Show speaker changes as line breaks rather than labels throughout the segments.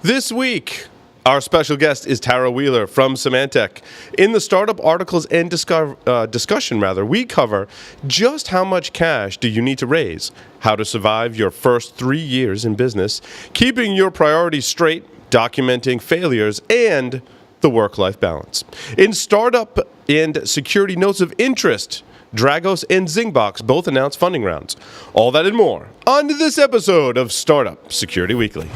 This week, our special guest is Tarah Wheeler from Symantec. In the startup articles and discussion, we cover just how much cash do you need to raise, how to survive your first 3 years in business, keeping your priorities straight, documenting failures, and the work-life balance. In startup and security notes of interest, Dragos and Zingbox both announced funding rounds. All that and more on this episode of Startup Security Weekly.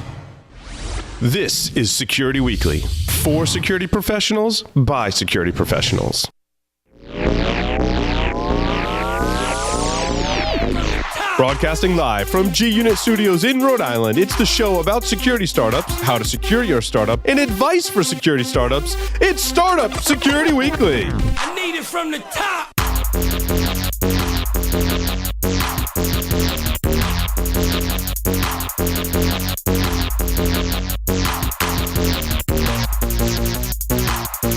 This is Security Weekly, for security professionals, by security professionals. Broadcasting live from G-Unit Studios in Rhode Island, it's the show about security startups, how to secure your startup, and advice for security startups. It's Startup Security Weekly.
I need it from the top.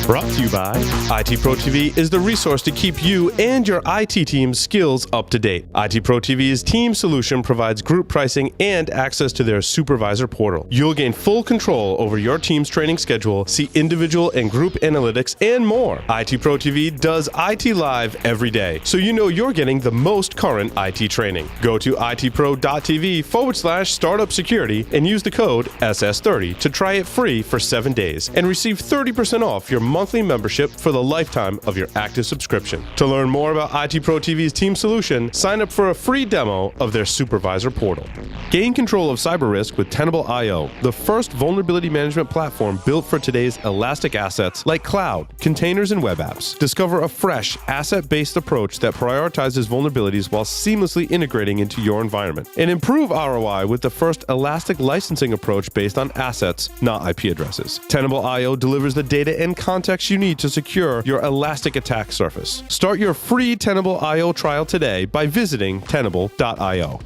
Brought to you by IT Pro TV is the resource to keep you and your IT team's skills up to date. IT Pro TV's team solution provides group pricing and access to their Supervisor Portal. You'll gain full control over your team's training schedule, see individual and group analytics, and more. IT Pro TV does IT live every day, so you know you're getting the most current IT training. Go to itpro.tv/startup security and use the code SS30 to try it free for 7 days and receive 30% off your monthly membership for the lifetime of your active subscription. To learn more about IT Pro TV's team solution, sign up for a free demo of their Supervisor Portal. Gain control of cyber risk with Tenable.io, the first vulnerability management platform built for today's elastic assets like cloud, containers, and web apps. Discover a fresh, asset-based approach that prioritizes vulnerabilities while seamlessly integrating into your environment. And improve ROI with the first elastic licensing approach based on assets, not IP addresses. Tenable.io delivers the data and context you need to secure your elastic attack surface. Start your free Tenable.io trial today by visiting Tenable.io.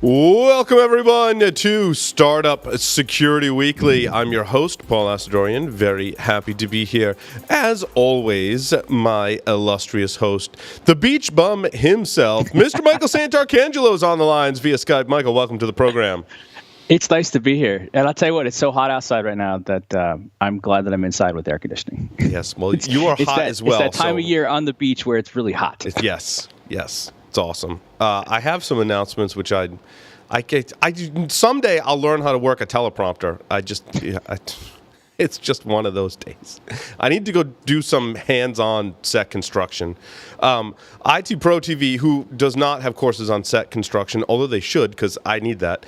Welcome, everyone, to Startup Security Weekly. I'm your host, Paul Asadorian. Very happy to be here. As always, my illustrious host, the beach bum himself, Mr. Michael Santarcangelo, is on the lines via Skype. Michael, welcome to the program.
It's nice to be here. And I'll tell you what, it's so hot outside right now that I'm glad that I'm inside with air conditioning.
Yes, well, you are hot as well.
It's that time of year on the beach where it's really hot.
Yes. It's awesome. I have some announcements which someday I'll learn how to work a teleprompter. It's just one of those days. I need to go do some hands-on set construction. IT Pro TV, who does not have courses on set construction, although they should, because I need that.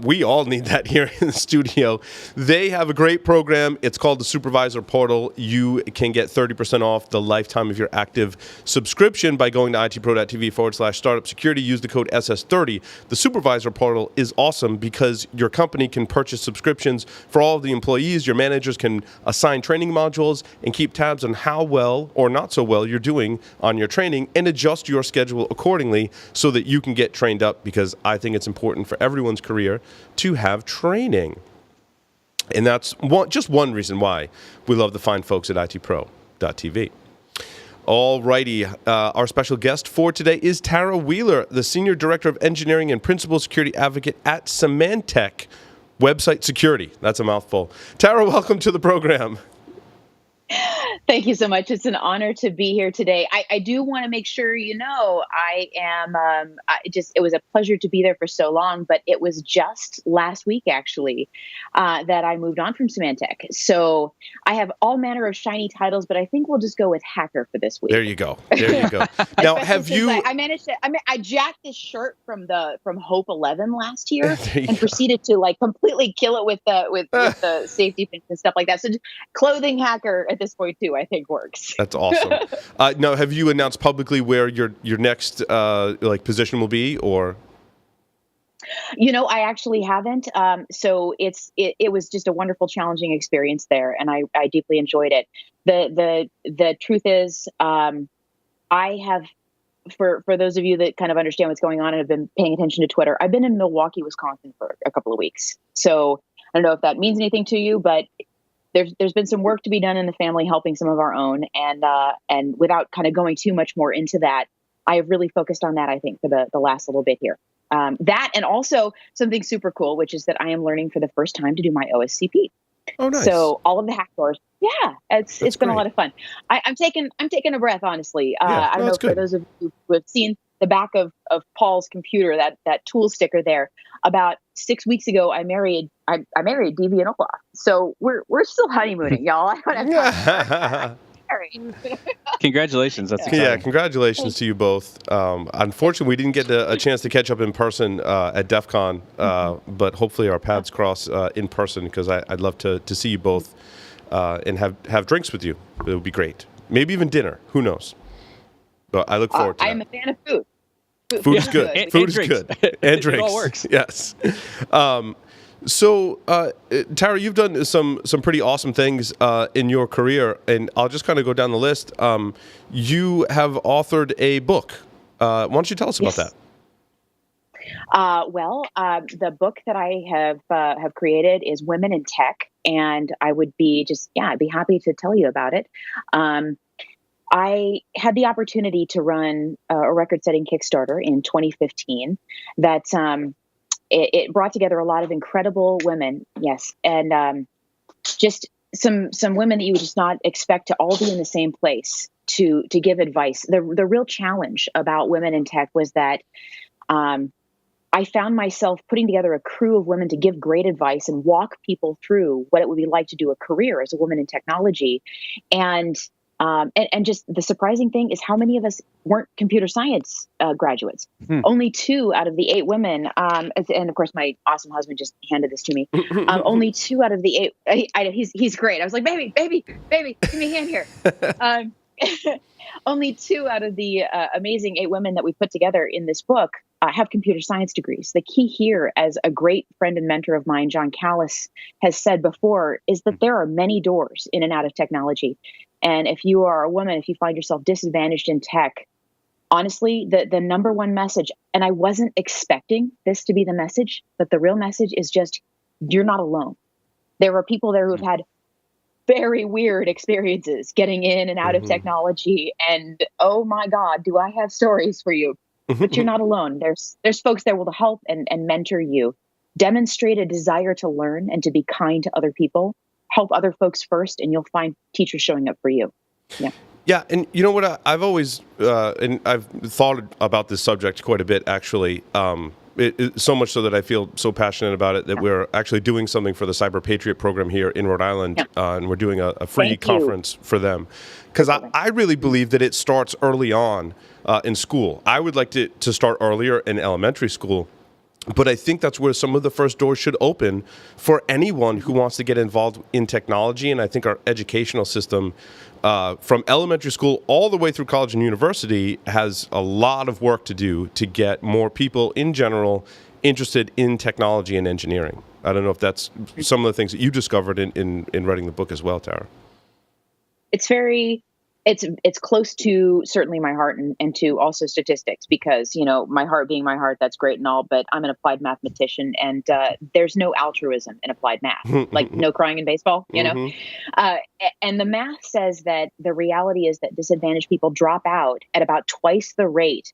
We all need that here in the studio. They have a great program. It's called the Supervisor Portal. You can get 30% off the lifetime of your active subscription by going to itpro.tv/startup security. Use the code SS30. The Supervisor Portal is awesome because your company can purchase subscriptions for all of the employees. Your managers can assign training modules and keep tabs on how well or not so well you're doing on your training and adjust your schedule accordingly so that you can get trained up, because I think it's important for everyone's career to have training. And that's just one reason why we love the fine folks at itpro.tv. All righty. Our special guest for today is Tarah Wheeler, the Senior Director of Engineering and Principal Security Advocate at Symantec Website Security. That's a mouthful. Tarah, welcome to the program.
Thank you so much. It's an honor to be here today. I do want to make sure you know I am it was a pleasure to be there for so long, but it was just last week actually that I moved on from Symantec. So I have all manner of shiny titles, but I think we'll just go with hacker for this week.
There you go. Now, have you?
I jacked this shirt from Hope 11 last year and proceeded to completely kill it with the safety pins and stuff like that. So clothing hacker at this point too, I think works.
That's awesome. Now, have you announced publicly where your next position will be, or?
I actually haven't. So it was just a wonderful, challenging experience there, and I deeply enjoyed it. The truth is, I have, for those of you that kind of understand what's going on and have been paying attention to Twitter, I've been in Milwaukee, Wisconsin for a couple of weeks. So I don't know if that means anything to you, but there's been some work to be done in the family, helping some of our own, and without kind of going too much more into that, I have really focused on that, I think, for the last little bit here. That, and also something super cool, which is that I am learning for the first time to do my OSCP.
Oh, nice.
So all of the hack doors, yeah, it's been
great.
a lot of fun. I'm taking a breath, honestly.
Yeah,
I don't know,
that's
for
good.
those of you who have seen the back of Paul's computer, that tool sticker there. About 6 weeks ago, I married Devi and Olaf. So we're still honeymooning, y'all. I don't have time.
Congratulations. That's exciting.
Yeah, congratulations to you both. Unfortunately, we didn't get a chance to catch up in person at DEF CON, but hopefully our paths cross in person, because I'd love to see you both and have drinks with you. It would be great. Maybe even dinner. Who knows? But I look forward to that.
I'm a fan of food.
Food is good.
And
Food is
drinks.
good. And drinks.
It all works.
Yes. So, Tarah, you've done some pretty awesome things in your career, and I'll just kind of go down the list. You have authored a book. Why don't you tell us about that?
The book that I have created is Women in Tech, and I would be I'd be happy to tell you about it. I had the opportunity to run a record-setting Kickstarter in 2015 that it brought together a lot of incredible women, yes, and just some women that you would just not expect to all be in the same place to give advice. The real challenge about Women in Tech was that I found myself putting together a crew of women to give great advice and walk people through what it would be like to do a career as a woman in technology, and just the surprising thing is how many of us weren't computer science graduates. Only 2 out of the 8 women, and of course my awesome husband just handed this to me. Only 2 out of the 8. He's great. I was like, baby, give me a hand here. Only 2 out of the amazing 8 women that we put together in this book have computer science degrees. The key here, as a great friend and mentor of mine, John Callis, has said before, is that there are many doors in and out of technology. And if you are a woman, if you find yourself disadvantaged in tech, honestly, the number one message, and I wasn't expecting this to be the message, but the real message is just, you're not alone. There are people there who have had very weird experiences getting in and out of technology. And oh my God, do I have stories for you? But you're not alone. There's folks there will help and mentor you. Demonstrate a desire to learn and to be kind to other people. Help other folks first, and you'll find teachers showing up for you. Yeah.
Yeah, and you know what? I've always, and I've thought about this subject quite a bit, actually. So much so that I feel so passionate about it that we're actually doing something for the Cyber Patriot program here in Rhode Island, and we're doing a free conference for them. Because I really believe that it starts early on in school. I would like to start earlier in elementary school. But I think that's where some of the first doors should open for anyone who wants to get involved in technology. And I think our educational system, from elementary school all the way through college and university, has a lot of work to do to get more people in general interested in technology and engineering. I don't know if that's some of the things that you discovered in writing the book as well, Tarah.
It's close to certainly my heart and to also statistics, because, my heart being my heart, that's great and all, but I'm an applied mathematician, and there's no altruism in applied math, like no crying in baseball, know? And the math says that the reality is that disadvantaged people drop out at about twice the rate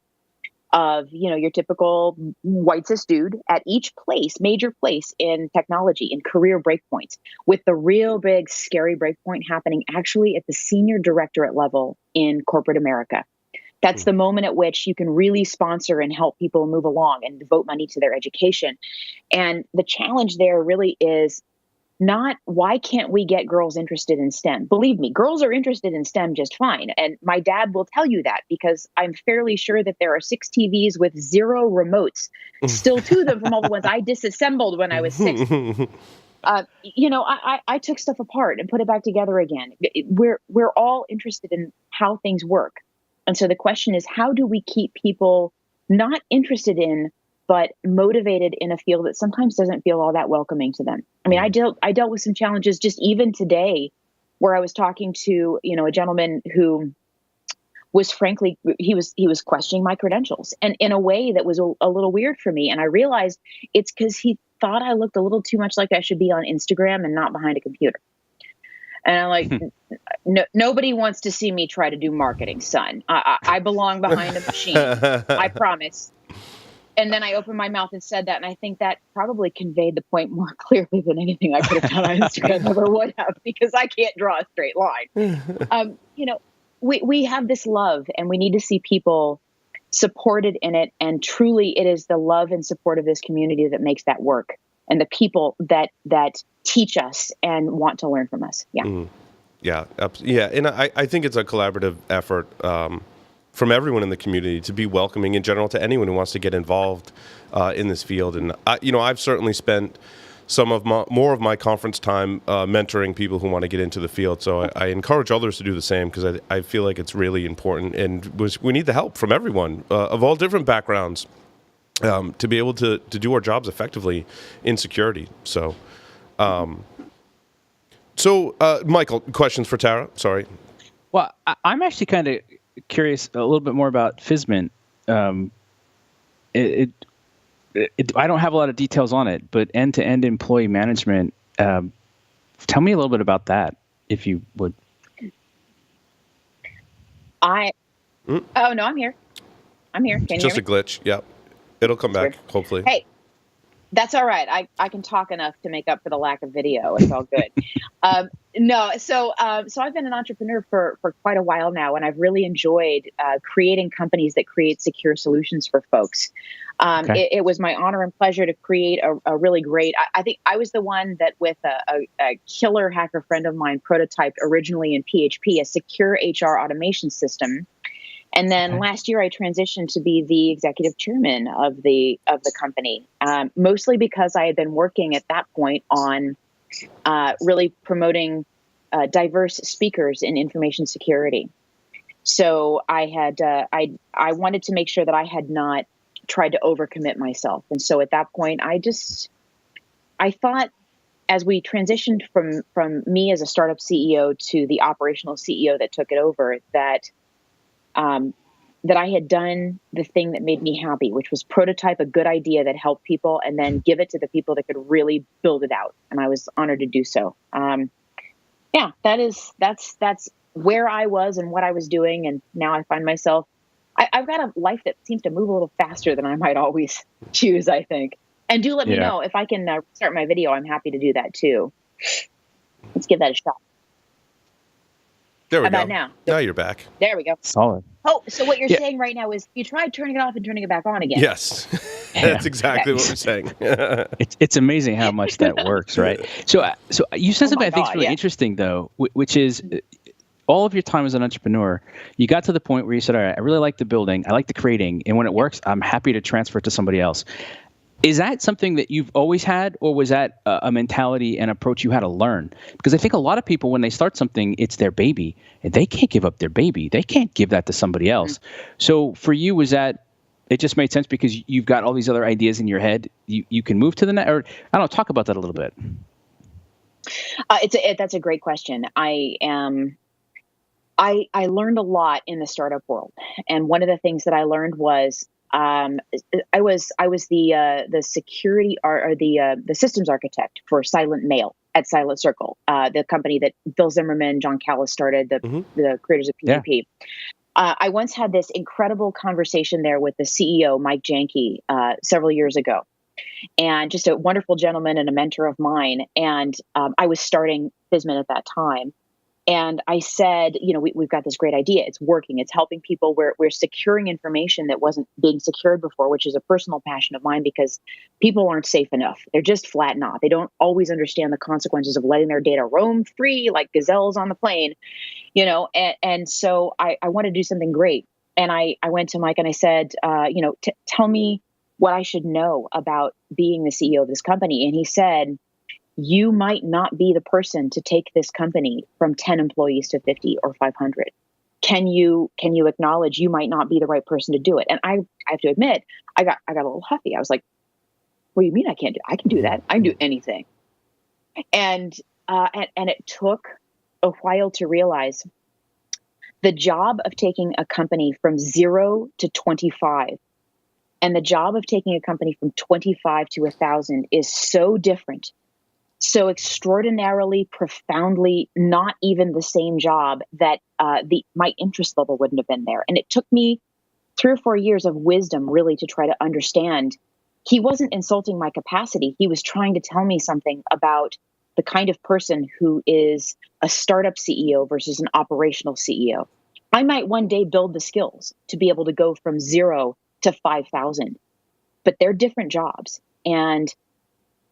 of, your typical white cis dude at each major place in technology, in career breakpoints, with the real big scary breakpoint happening actually at the senior directorate level in corporate America. That's the moment at which you can really sponsor and help people move along and devote money to their education. And the challenge there really is not, why can't we get girls interested in STEM? Believe me, girls are interested in STEM just fine. And my dad will tell you that, because I'm fairly sure that there are 6 TVs with 0 remotes still to them from all the ones I disassembled when I was 6. I took stuff apart and put it back together again. We're all interested in how things work. And so the question is, how do we keep people not interested in, but motivated in a field that sometimes doesn't feel all that welcoming to them? I mean, I dealt with some challenges just even today, where I was talking to, a gentleman who was frankly, he was questioning my credentials, and in a way that was a little weird for me. And I realized it's because he thought I looked a little too much like I should be on Instagram and not behind a computer. And I'm like, nobody wants to see me try to do marketing, son. I belong behind a machine. I promise. And then I opened my mouth and said that, and I think that probably conveyed the point more clearly than anything I could have done on Instagram ever would have, because I can't draw a straight line. We have this love, and we need to see people supported in it. And truly, it is the love and support of this community that makes that work, and the people that teach us and want to learn from us. Yeah.
Yeah. And I think it's a collaborative effort from everyone in the community to be welcoming in general to anyone who wants to get involved in this field. And I've certainly spent more of my conference time mentoring people who want to get into the field. So I encourage others to do the same, because I feel like it's really important, and we need the help from everyone of all different backgrounds to be able to do our jobs effectively in security. So, Michael, questions for Tarah? Sorry.
Well, I'm actually kind of curious a little bit more about FISMint. I don't have a lot of details on it, but end-to-end employee management. Tell me a little bit about that, if you would.
Oh no, I'm here. Can you
Just
hear
a glitch. Yeah, it'll come back.
Weird.
Hopefully.
Hey, that's all right. I can talk enough to make up for the lack of video. It's all good. So I've been an entrepreneur for quite a while now, and I've really enjoyed creating companies that create secure solutions for folks.
Okay.
It was my honor and pleasure to create a really great. I think I was the one that, with a killer hacker friend of mine, prototyped originally in PHP a secure HR automation system. And then last year, I transitioned to be the executive chairman of the company, mostly because I had been working at that point on really promoting diverse speakers in information security. So I had I wanted to make sure that I had not tried to overcommit myself, and so at that point, I thought, as we transitioned from me as a startup CEO to the operational CEO that took it over, that I had done the thing that made me happy, which was prototype a good idea that helped people and then give it to the people that could really build it out. And I was honored to do so. That's where I was and what I was doing. And now I find myself, I've got a life that seems to move a little faster than I might always choose, I think. And do let me know if I can start my video. I'm happy to do that too. Let's give that a shot.
There we
How
go.
about now?
Now you're back.
There we go.
Solid.
Oh, so what you're saying right now is you tried turning it off and turning it back on again.
Yes, that's exactly what we're saying.
It's amazing how much that works, right? So you said something I think is really interesting, though, which is all of your time as an entrepreneur, you got to the point where you said, all right, I really like the building, I like the creating, and when it works, I'm happy to transfer it to somebody else. Is that something that you've always had, or was that a mentality and approach you had to learn? Because I think a lot of people, when they start something, it's their baby, and they can't give up their baby. They can't give that to somebody else. So for you, was that it just made sense because you've got all these other ideas in your head? You can move to the next, or I don't know, talk about that a little bit.
That's a great question. I learned a lot in the startup world, and one of the things that I learned was I was the security or the systems architect for Silent Mail at Silent Circle, the company that Phil Zimmerman, John Callis started, the creators of PGP. Yeah. I once had this incredible conversation there with the CEO, Mike Janke, several years ago, and just a wonderful gentleman and a mentor of mine. And I was starting FISMint at that time. And I said, we've got this great idea. It's working. It's helping people. We're securing information that wasn't being secured before, which is a personal passion of mine, because people aren't safe enough. They're just flat not. They don't always understand the consequences of letting their data roam free like gazelles on the plane, and so I wanted to do something great. And I went to Mike and I said, tell me what I should know about being the CEO of this company. And he said, you might not be the person to take this company from 10 employees to 50 or 500. Can you acknowledge you might not be the right person to do it? And I have to admit, I got a little huffy. I was like, what do you mean I can't do? I can do that. I can do anything. And it took a while to realize the job of taking a company from 0 to 25 and the job of taking a company from 25 to 1,000 is so different. So extraordinarily, profoundly, not even the same job that my interest level wouldn't have been there. And it took me 3 or 4 years of wisdom really to try to understand. He wasn't insulting my capacity. He was trying to tell me something about the kind of person who is a startup CEO versus an operational CEO. I might one day build the skills to be able to go from 0 to 5,000, but they're different jobs. And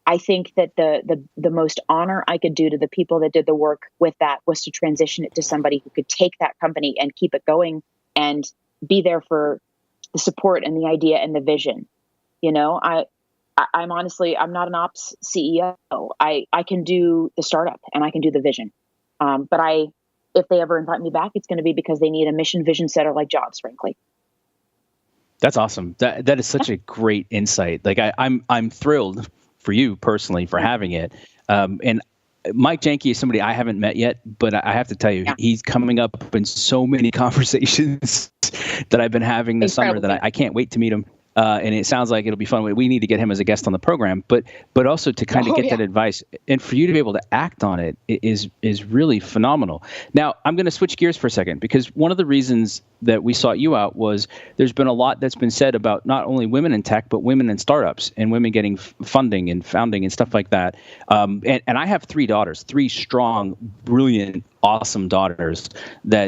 I think that the most honor I could do to the people that did the work with that was to transition it to somebody who could take that company and keep it going and be there for the support and the idea and the vision. You know, I'm honestly, I'm not an ops CEO. I can do the startup and I can do the vision. But if they ever invite me back, it's going to be because they need a mission vision setter like Jobs, frankly.
That's awesome. That is such a great insight. Like I'm thrilled for you personally for having it. And Mike Janke is somebody I haven't met yet, but I have to tell you, he's coming up in so many conversations that I've been having this summer that I can't wait to meet him. And it sounds like it'll be fun. We need to get him as a guest on the program, but also to kind of get that advice and for you to be able to act on it is really phenomenal. Now, I'm going to switch gears for a second because one of the reasons that we sought you out was there's been a lot that's been said about not only women in tech, but women in startups and women getting funding and founding and stuff like that. And I have 3 daughters, 3 strong, brilliant, awesome daughters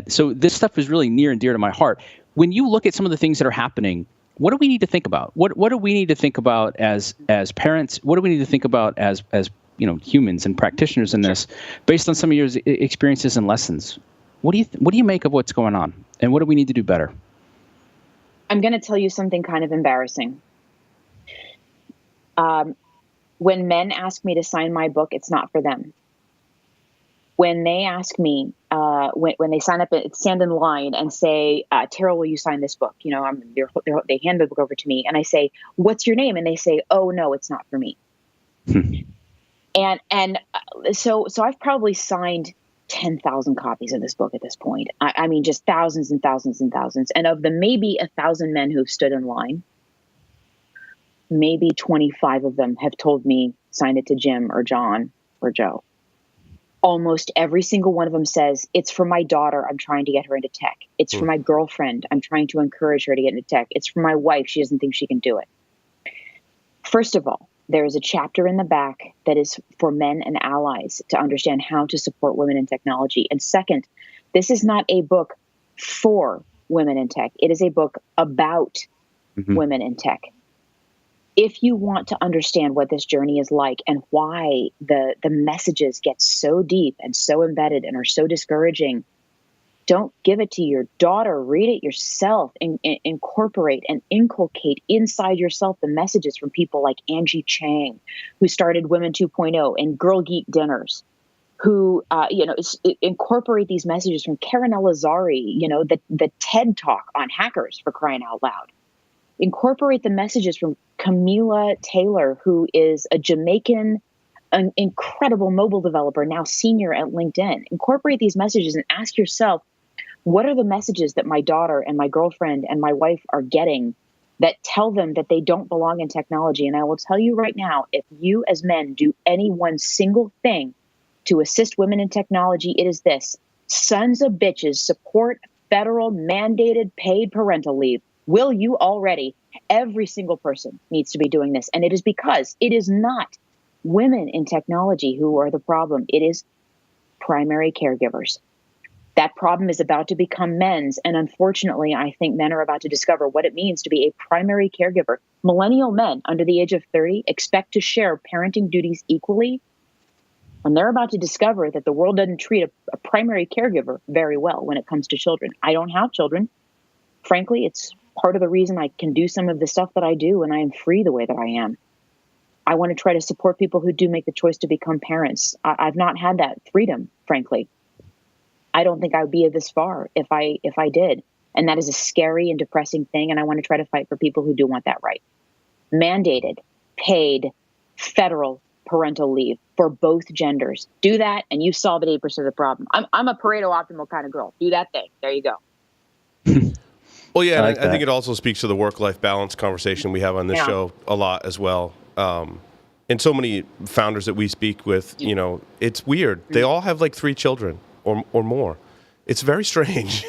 so this stuff is really near and dear to my heart. When you look at some of the things that are happening, what do we need to think about? What do we need to think about as parents? What do we need to think about as humans and practitioners in this, based on some of your experiences and lessons? What do you make of what's going on, and what do we need to do better?
I'm going to tell you something kind of embarrassing. When men ask me to sign my book, it's not for them. When they ask me, when they sign up, stand in line and say, Tarah, will you sign this book? You know, they hand the book over to me and I say, what's your name? And they say, oh no, it's not for me. So I've probably signed 10,000 copies of this book at this point. I mean, just thousands and thousands and thousands. And of the maybe 1,000 men who've stood in line, maybe 25 of them have told me, sign it to Jim or John or Joe. Almost every single one of them says, it's for my daughter. I'm trying to get her into tech. It's for my girlfriend. I'm trying to encourage her to get into tech. It's for my wife. She doesn't think she can do it. First of all, there is a chapter in the back that is for men and allies to understand how to support women in technology. And second, this is not a book for women in tech. It is a book about women in tech. If you want to understand what this journey is like and why the messages get so deep and so embedded and are so discouraging, don't give it to your daughter. Read it yourself and incorporate and inculcate inside yourself the messages from people like Angie Chang, who started Women 2.0 and Girl Geek Dinners, who incorporate these messages from Karen Elazari, the TED Talk on hackers, for crying out loud. Incorporate the messages from Camila Taylor, who is a Jamaican, an incredible mobile developer, now senior at LinkedIn. Incorporate these messages and ask yourself, what are the messages that my daughter and my girlfriend and my wife are getting that tell them that they don't belong in technology? And I will tell you right now, if you as men do any one single thing to assist women in technology, it is this: sons of bitches, support federal mandated paid parental leave. Will you already? Every single person needs to be doing this. And it is because it is not women in technology who are the problem. It is primary caregivers. That problem is about to become men's. And unfortunately, I think men are about to discover what it means to be a primary caregiver. Millennial men under the age of 30 expect to share parenting duties equally. And they're about to discover that the world doesn't treat a primary caregiver very well when it comes to children. I don't have children. Frankly, it's part of the reason I can do some of the stuff that I do, and I am free the way that I am. I want to try to support people who do make the choice to become parents. I've not had that freedom, frankly. I don't think I would be this far if I did. And that is a scary and depressing thing, and I want to try to fight for people who do want that right. Mandated, paid, federal parental leave for both genders. Do that, and you solve 80% of the problem. I'm a Pareto optimal kind of girl. Do that thing. There you go.
Well, yeah, I think it also speaks to the work-life balance conversation we have on this show a lot as well. And so many founders that we speak with, it's weird. They all have like 3 children or more. It's very strange.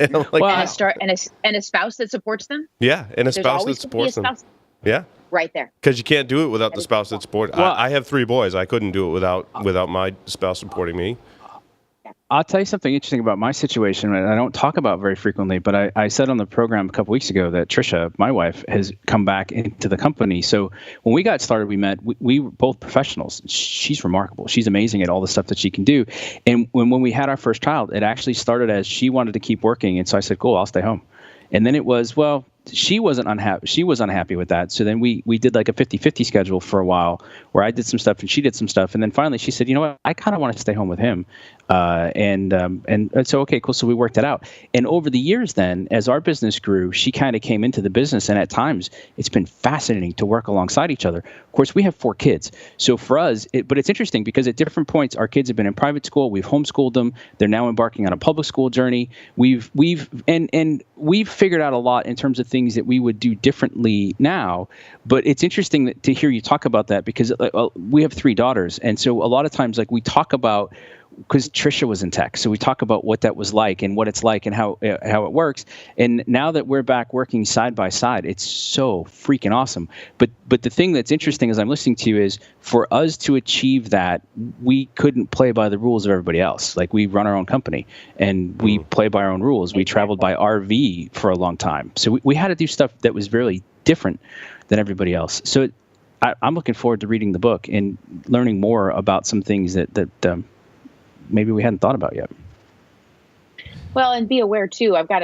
And I'm like,
and a spouse that supports them.
yeah, and a
There's
spouse that
always gonna be a
supports them.
spouse
Yeah.
right there.
Because you can't do it without the spouse that supports.
Well,
I have 3 boys. I couldn't do it without my spouse supporting me.
I'll tell you something interesting about my situation that I don't talk about very frequently, but I said on the program a couple weeks ago that Trisha, my wife, has come back into the company. So when we got started, we were both professionals. She's remarkable. She's amazing at all the stuff that she can do. And when we had our first child, it actually started as she wanted to keep working. And so I said, cool, I'll stay home. And then it was, well, she wasn't unhappy. She was unhappy with that. So then we did like a 50-50 schedule for a while where I did some stuff and she did some stuff. And then finally she said, you know what, I kind of want to stay home with him. And so, okay, cool. So we worked it out. And over the years then, as our business grew, she kind of came into the business. And at times it's been fascinating to work alongside each other. Of course, we have 4 kids. So for us, but it's interesting because at different points, our kids have been in private school. We've homeschooled them. They're now embarking on a public school journey. We've figured out a lot in terms of things that we would do differently now. But it's interesting to hear you talk about that because we have 3 daughters. And so a lot of times, like we talk about, because Trisha was in tech, so we talk about what that was like and what it's like and how it works. And now that we're back working side by side, it's so freaking awesome. But the thing that's interesting as I'm listening to you is for us to achieve that, we couldn't play by the rules of everybody else. Like we run our own company and we play by our own rules. We traveled by RV for a long time, so we had to do stuff that was really different than everybody else. So I'm looking forward to reading the book and learning more about some things that maybe we hadn't thought about yet.
Well, and be aware too. I've got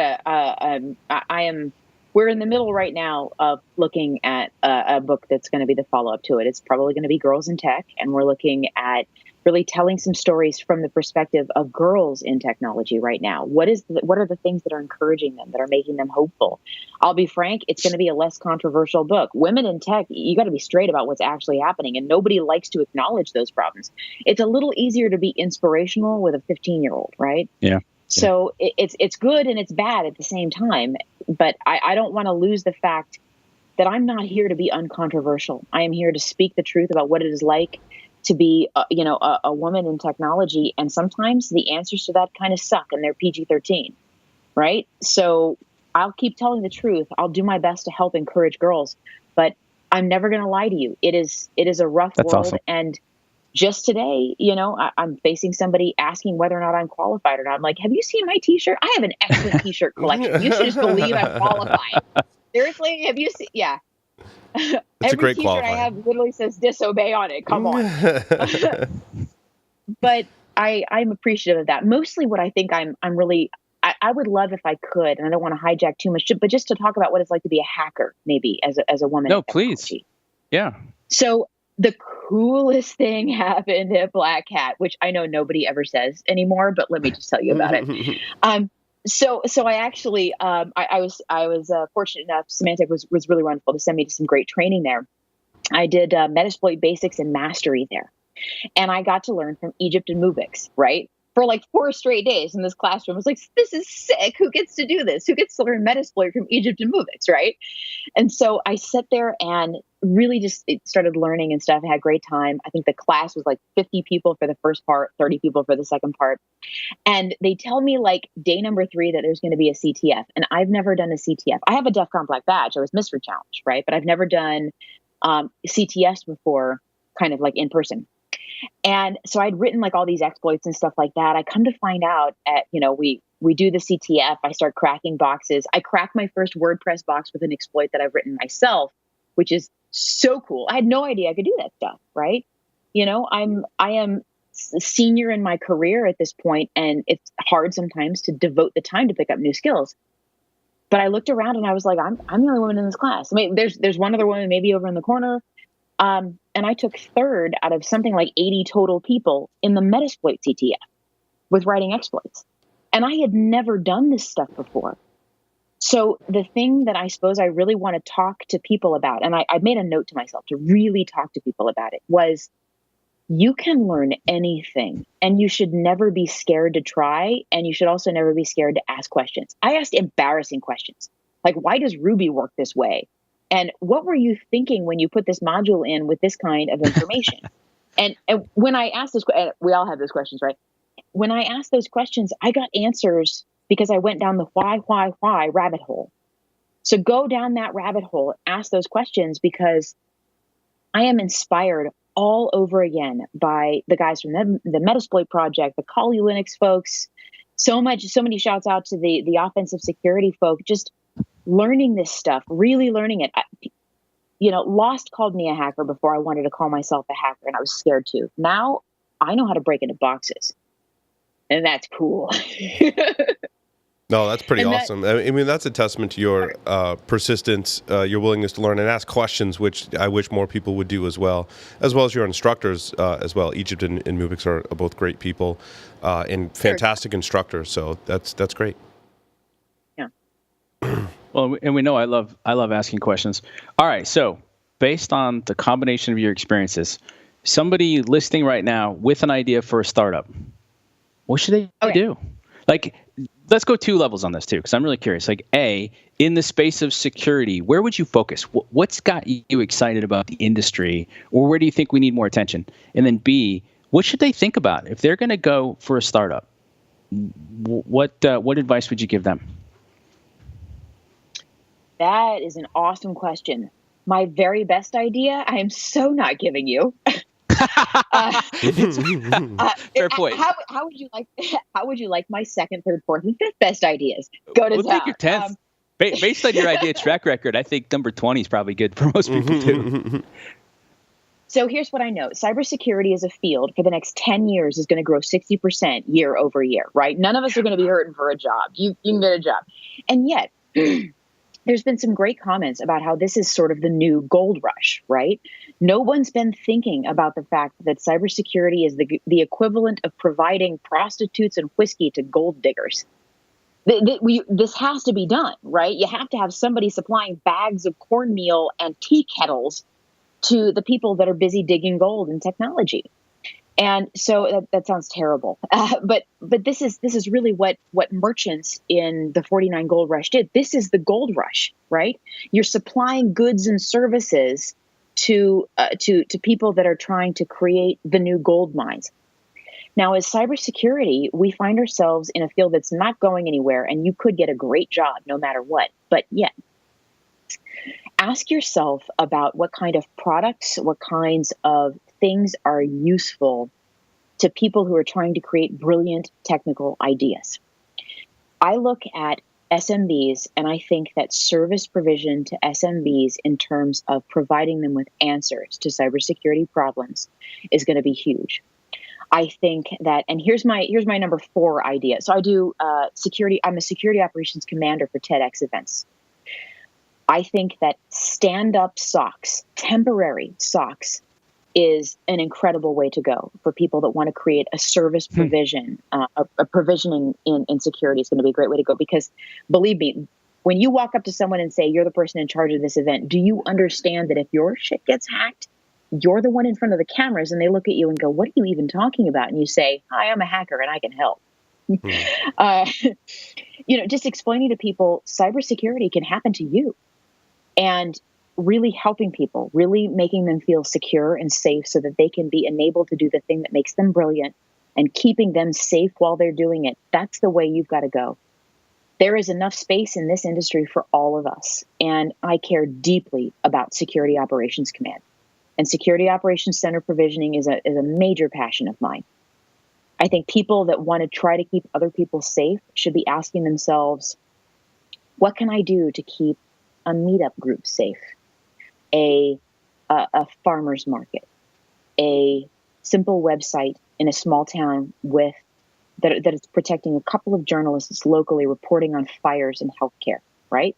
we're in the middle right now of looking at a book that's going to be the follow-up to it. It's probably going to be Girls in Tech. And we're looking at really telling some stories from the perspective of girls in technology right now. What are the things that are encouraging them, that are making them hopeful? I'll be frank, it's going to be a less controversial book. Women in tech, you got to be straight about what's actually happening, and nobody likes to acknowledge those problems. It's a little easier to be inspirational with a 15-year-old, right?
Yeah.
So it's good and it's bad at the same time. But I don't want to lose the fact that I'm not here to be uncontroversial. I am here to speak the truth about what it is like to be, a woman in technology. And sometimes the answers to that kind of suck and they're PG-13, right? So I'll keep telling the truth. I'll do my best to help encourage girls, but I'm never going to lie to you. It is a rough
That's
world.
awesome.
And just today, I'm facing somebody asking whether or not I'm qualified or not. I'm like, have you seen my t-shirt? I have an excellent t-shirt collection. You should just believe I'm qualified. Seriously, have you seen? Yeah.
It's
Every
a great
t-shirt
qualifier.
I have literally says disobey on it. Come on. But I'm appreciative of that. Mostly what I think I would love if I could, and I don't want to hijack too much, but just to talk about what it's like to be a hacker, maybe as a woman.
No, please. Yeah. So
the coolest thing happened at Black Hat, which I know nobody ever says anymore, but let me just tell you about it. So I actually, I was fortunate enough. Symantec was really wonderful to send me to some great training there. I did Metasploit Basics and Mastery there, and I got to learn from Egypt and Movix, right? For like 4 straight days in this classroom. I was like, this is sick. Who gets to do this? Who gets to learn Metasploit from Egypt and Movix, right? And so I sat there and really just started learning and stuff. I had a great time. I think the class was like 50 people for the first part, 30 people for the second part. And they tell me like day number 3 that there's going to be a CTF. And I've never done a CTF. I have a DEF CON Black badge. I was Mystery Challenge, right? But I've never done CTFs before, kind of like in person. And so I'd written like all these exploits and stuff like that. I come to find out we do the CTF. I start cracking boxes. I crack my first WordPress box with an exploit that I've written myself, which is so cool. I had no idea I could do that stuff, right? I am senior in my career at this point, and it's hard sometimes to devote the time to pick up new skills. But I looked around and I was like, I'm the only woman in this class. I mean, there's one other woman maybe over in the corner. And I took 3rd out of something like 80 total people in the Metasploit CTF with writing exploits. And I had never done this stuff before. So the thing that I suppose I really want to talk to people about, and I made a note to myself to really talk to people about it, was you can learn anything and you should never be scared to try. And you should also never be scared to ask questions. I asked embarrassing questions. Like, why does Ruby work this way? And what were you thinking when you put this module in with this kind of information? and when I asked this, we all have those questions, right? When I asked those questions, I got answers because I went down the why rabbit hole. So go down that rabbit hole, ask those questions, because I am inspired all over again by the guys from the Metasploit project, the Kali Linux folks. So many shouts out to the offensive security folk, just learning this stuff, really learning it. Lost called me a hacker before I wanted to call myself a hacker, and I was scared too. Now I know how to break into boxes, and that's cool.
No, that's pretty awesome. I mean, that's a testament to your persistence, your willingness to learn and ask questions, which I wish more people would do as well as your instructors as well. Egypt and Mubix are both great people and fantastic instructors. So that's great.
Yeah.
Well, and we know I love asking questions. All right, so based on the combination of your experiences, somebody listening right now with an idea for a startup, what should they do? Like, let's go 2 levels on this too, because I'm really curious. Like, A, in the space of security, where would you focus? What's got you excited about the industry, or where do you think we need more attention? And then B, what should they think about if they're going to go for a startup? What advice would you give them?
That is an awesome question. My very best idea, I am so not giving you.
Fair point.
How would you like my second, third, fourth, and fifth best ideas? Go to
we'll take your 10th. Based on your idea track record, I think number 20 is probably good for most people too.
So here's what I know. Cybersecurity as a field for the next 10 years is going to grow 60% year over year, right? None of us are going to be hurting for a job. You can get a job. And yet there's been some great comments about how this is sort of the new gold rush, right? No one's been thinking about the fact that cybersecurity is the equivalent of providing prostitutes and whiskey to gold diggers. This has to be done, right? You have to have somebody supplying bags of cornmeal and tea kettles to the people that are busy digging gold in technology. And so that sounds terrible, but this is really what merchants in the 49 Gold Rush did. This is the gold rush, right? You're supplying goods and services to people that are trying to create the new gold mines. Now, as cybersecurity, we find ourselves in a field that's not going anywhere, and you could get a great job no matter what. But yet, ask yourself about what kind of products, what kinds of things are useful to people who are trying to create brilliant technical ideas. I look at SMBs and I think that service provision to SMBs in terms of providing them with answers to cybersecurity problems is going to be huge. I think that, and here's my number 4 idea. So I do security. I'm a security operations commander for TEDx events. I think that stand-up SOCs, temporary SOCs, is an incredible way to go for people that want to create a service provision. A provisioning in security is going to be a great way to go, because believe me, when you walk up to someone and say, you're the person in charge of this event, do you understand that if your shit gets hacked, you're the one in front of the cameras, and they look at you and go, what are you even talking about? And you say, hi, I'm a hacker and I can help. Just explaining to people cybersecurity can happen to you, and really helping people, really making them feel secure and safe so that they can be enabled to do the thing that makes them brilliant, and keeping them safe while they're doing it. That's the way you've got to go. There is enough space in this industry for all of us. And I care deeply about Security Operations Command. And Security Operations Center provisioning is a major passion of mine. I think people that want to try to keep other people safe should be asking themselves, what can I do to keep a meetup group safe? A farmer's market, a simple website in a small town that is protecting a couple of journalists locally reporting on fires in healthcare, right?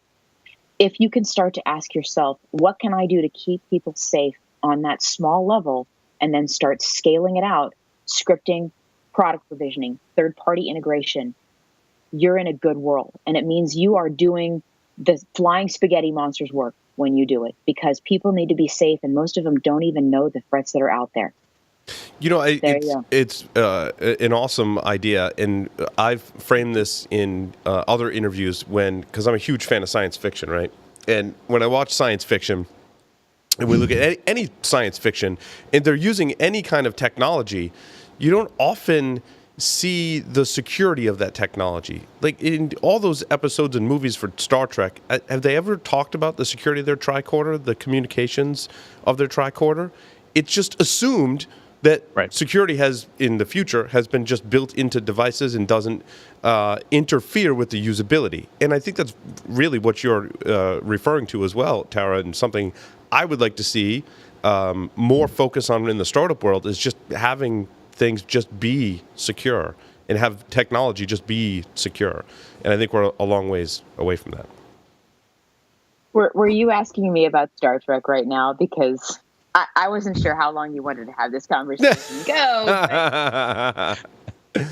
If you can start to ask yourself, what can I do to keep people safe on that small level, and then start scaling it out, scripting, product provisioning, third-party integration, you're in a good world. And it means you are doing the flying spaghetti monsters work when you do it, because people need to be safe, and most of them don't even know the threats that are out there.
It's an awesome idea, and I've framed this in other interviews because I'm a huge fan of science fiction, right? And when I watch science fiction, and we look at any science fiction, and they're using any kind of technology, you don't often see the security of that technology. Like in all those episodes and movies for Star Trek, have they ever talked about the security of their tricorder, the communications of their tricorder? It's just assumed that security in the future has been just built into devices and doesn't interfere with the usability. And I think that's really what you're referring to as well, Tarah, and something I would like to see more focus on in the startup world is just having things just be secure and have technology just be secure. And I think we're a long ways away from that.
Were you asking me about Star Trek right now? Because I wasn't sure how long you wanted to have this conversation go.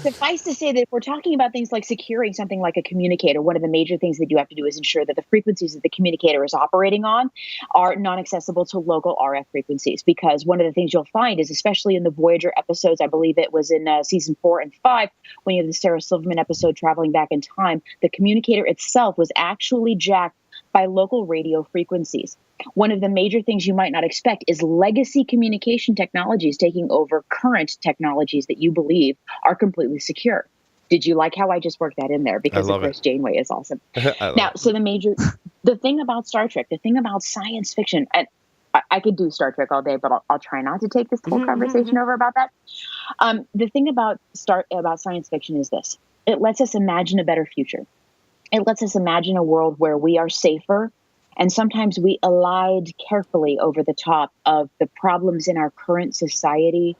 Suffice to say that if we're talking about things like securing something like a communicator, one of the major things that you have to do is ensure that the frequencies that the communicator is operating on are non-accessible to local RF frequencies. Because one of the things you'll find is, especially in the Voyager episodes, I believe it was in season 4 and 5, when you have the Sarah Silverman episode Traveling Back in Time, the communicator itself was actually jacked by local radio frequencies. One of the major things you might not expect is legacy communication technologies taking over current technologies that you believe are completely secure. Did you like how I just worked that in there? Because of course, Janeway is awesome. Now, so the thing about Star Trek, the thing about science fiction, and I could do Star Trek all day, but I'll try not to take this whole conversation over about that. The thing about science fiction is this: it lets us imagine a better future. It lets us imagine a world where we are safer. And sometimes we elide carefully over the top of the problems in our current society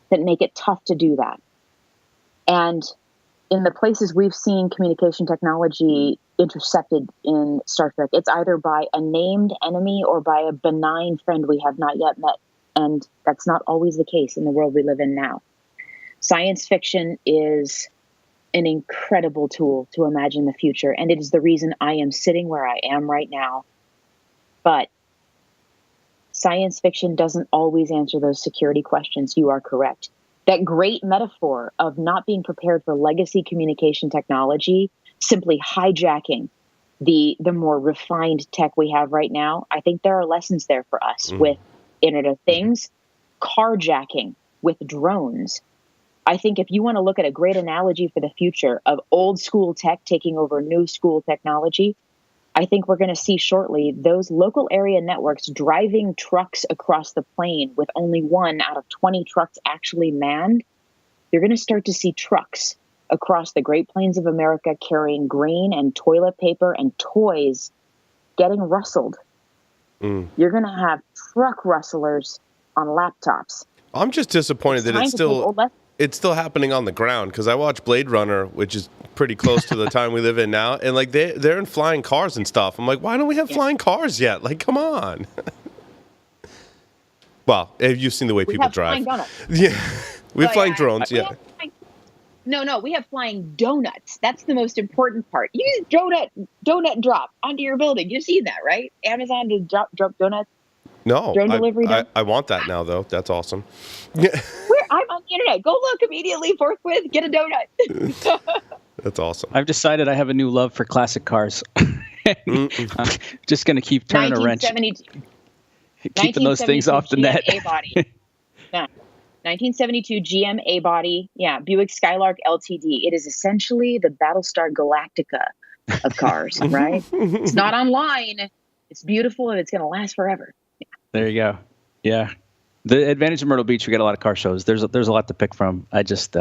that make it tough to do that. And in the places we've seen communication technology intercepted in Star Trek, it's either by a named enemy or by a benign friend we have not yet met. And that's not always the case in the world we live in now. Science fiction is an incredible tool to imagine the future. And it is the reason I am sitting where I am right now. But science fiction doesn't always answer those security questions. You are correct. That great metaphor of not being prepared for legacy communication technology, simply hijacking the more refined tech we have right now, I think there are lessons there for us with Internet of Things, carjacking with drones. I think if you want to look at a great analogy for the future of old school tech taking over new school technology, I think we're going to see shortly those local area networks driving trucks across the plain with only 1 out of 20 trucks actually manned. You're going to start to see trucks across the Great Plains of America carrying grain and toilet paper and toys getting rustled. You're going to have truck rustlers on laptops. I'm
just disappointed that it's still happening on the ground, because I watch Blade Runner, which is pretty close to the time we live in now, and like they're in flying cars and stuff. I'm like, why don't we have flying cars yet? Like, come on. Well, have you seen the way people drive? Yeah, we have flying drones. Yeah.
No, we have flying donuts. That's the most important part. You use donut drop onto your building. You've seen that, right? Amazon to drop donuts.
No,
drone delivery.
I want that now, though. That's awesome.
I'm on the internet. Go look immediately, forthwith. Get a donut.
That's awesome.
I've decided I have a new love for classic cars. I'm just going to keep turning a wrench. Keeping those things off the net. A-body. Yeah. 1972 GM A-body. Yeah, Buick Skylark LTD. It is essentially the Battlestar Galactica of cars, right? It's not online. It's beautiful, and it's going to last forever. Yeah. There you go. Yeah. The advantage of Myrtle Beach, we get a lot of car shows. There's a lot to pick from. I just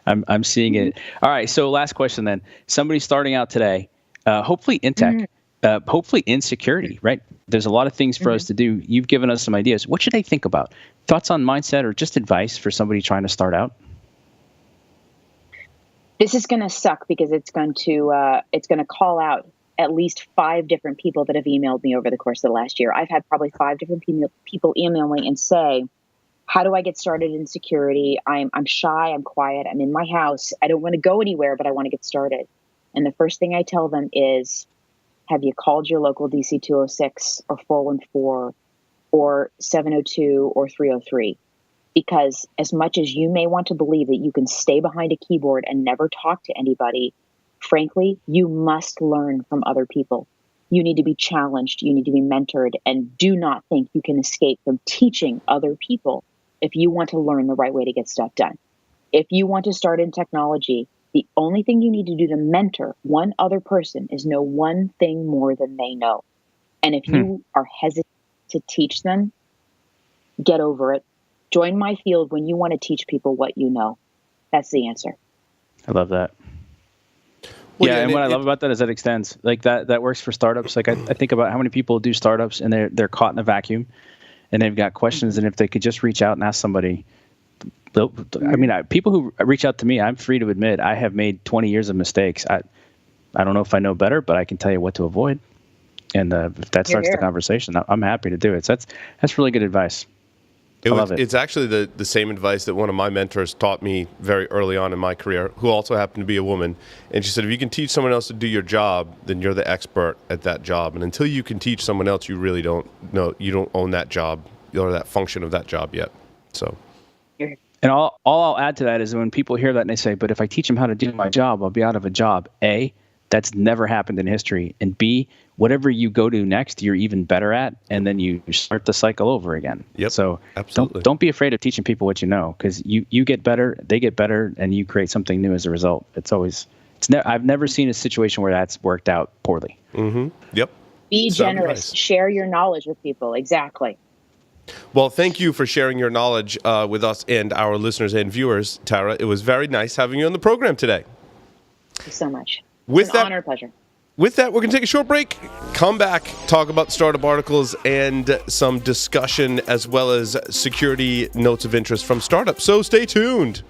I'm seeing it. All right. So last question then. Somebody starting out today, hopefully in tech, hopefully in security, right? There's a lot of things for us to do. You've given us some ideas. What should they think about? Thoughts on mindset or just advice for somebody trying to start out?
This is going to suck because it's going to call out at least 5 different people that have emailed me over the course of the last year. I've had probably 5 different people email me and say, how do I get started in security? I'm shy, I'm quiet, I'm in my house. I don't want to go anywhere, but I want to get started. And the first thing I tell them is, have you called your local DC 206 or 414 or 702 or 303? Because as much as you may want to believe that you can stay behind a keyboard and never talk to anybody, frankly, you must learn from other people. You need to be challenged. You need to be mentored. And do not think you can escape from teaching other people if you want to learn the right way to get stuff done. If you want to start in technology, the only thing you need to do to mentor one other person is know one thing more than they know. And if you are hesitant to teach them, get over it. Join my field when you want to teach people what you know. That's the answer.
I love that.
Well,
and what I love about that is that extends. Like that works for startups. Like I think about how many people do startups and they're caught in a vacuum and they've got questions. And if they could just reach out and ask somebody, people who reach out to me, I'm free to admit I have made 20 years of mistakes. I don't know if I know better, but I can tell you what to avoid. And if that starts the conversation, I'm happy to do it. So that's really good advice. I love it.
It's actually the same advice that one of my mentors taught me very early on in my career, who also happened to be a woman. And she said, if you can teach someone else to do your job, then you're the expert at that job. And until you can teach someone else, you really don't know, you don't own that job or that function of that job yet. So.
And all I'll add to that is when people hear that and they say, but if I teach them how to do my job, I'll be out of a job. A, that's never happened in history. And B, whatever you go to next, you're even better at. And then you start the cycle over again.
Yep,
so
absolutely.
Don't be afraid of teaching people what you know, because you get better, they get better, and you create something new as a result. I've never seen a situation where that's worked out poorly.
Mm-hmm. Yep.
Be generous. Share your knowledge with people. Exactly.
Well, thank you for sharing your knowledge with us and our listeners and viewers, Tarah. It was very nice having you on the program today.
Thank you so much.
With
it's
that,
an honor, pleasure.
With that, we're going to take a short break, come back, talk about startup articles and some discussion as well as security notes of interest from startups. So stay tuned.